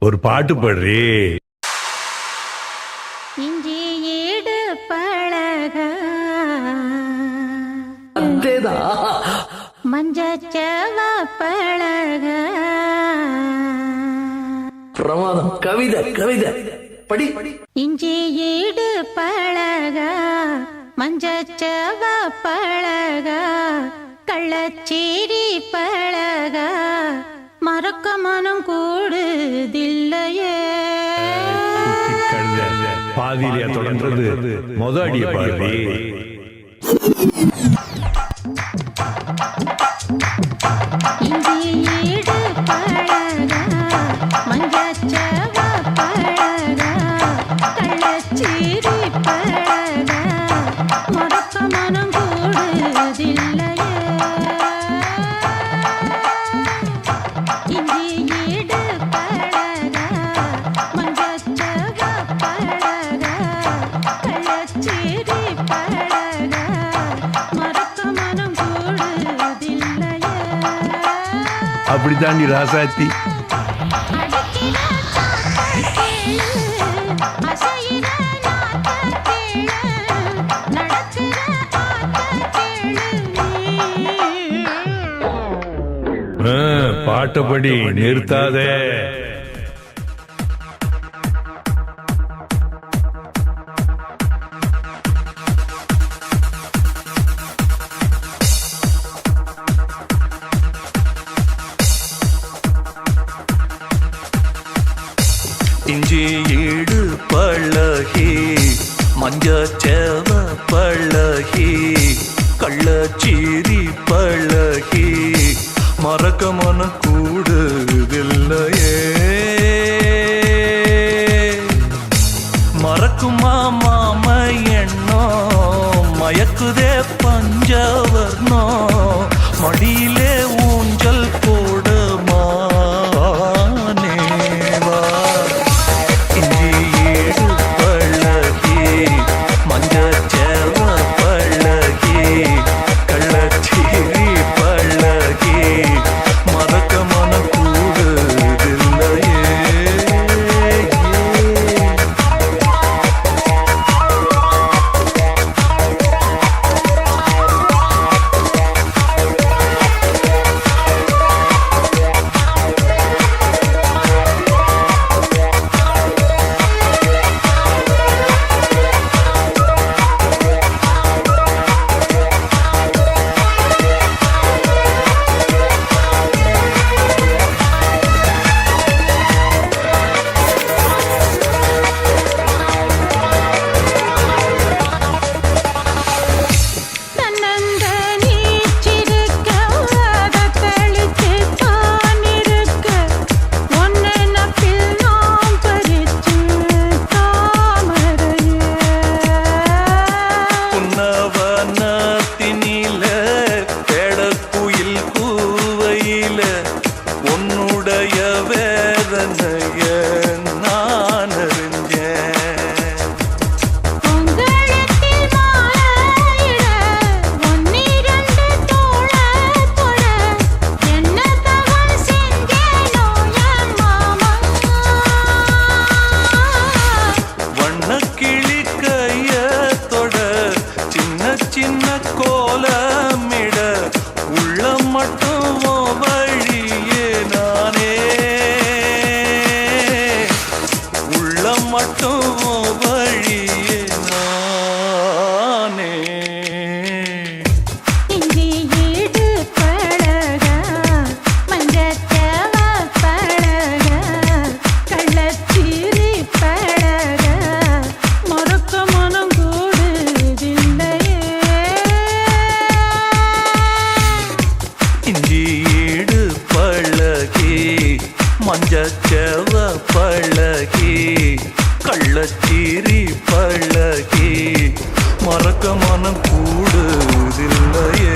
ஒரு பாட்டு பாடுறே. இஞ்சி ஈடு பழக மஞ்சச்சவ பழக பிரமாதம். கவிதை கவிதை படி. இஞ்சி ஈடு பழக மஞ்சச்சவ பழக கள்ளச்சேரி பழக மறக்க மனம் கூடுதில்லையே. பாதிரியா தொடர்ந்தது மொத அடிய பாடுறே. இஞ்சி ஈடு பழக மஞ்சச்சவ பழக கள்ளச்சேரி பழக மறக்க மனம் கூடுதில்லையே. இஞ்சி ஈடு பழக மஞ்சச்சவ பழக கள்ளச்சேரி பழக மறக்க மனம் கூடுதில்லையே. அப்படி தாண்டி ராசாத்தி. பாட்டப்படி நிறுத்தாதே. இஞ்சி ஈடு பழகி மஞ்சச்சேவ பழகி கள்ளச்சீரி பழகி மறக்க மன கூடுதில்லையே. மறக்குமா மாம எண்ணோ மயக்குதே பஞ்சவர்ணோ மடியிலே ஊஞ்சல் போட மானேவா. இஞ்சி ஈடு பழகி மஞ்சச்சேவ பழகி கள்ளச்சீரி பழகி மறக்க மன கூடுதில்லையே. உன்னுடைய வேதனைய நான் அறிஞ்சேன். உங்களிடத்தில் மாலையிட ஒன்னிரண்டு தோள தொட என்ன தவறு செஞ்சேனோ என் மாமா. வண்ணக்கிளி கைய தொட சின்ன சின்ன கோலமிட உள்ள மட்டும் வழியே நானே. உள்ள மட்டும் வழியே நானே. இஞ்சி ஈடு பழக மஞ்சச்சவ பழக கள்ளச்சீரி பழக மறக்க மனம் கூடுதில்லையே. இஞ்சி ஈடு பழகி மஞ்சச்சேவ பழகி கள்ளச்சீரி பழகி மறக்க மனம் கூடுதில்லையே.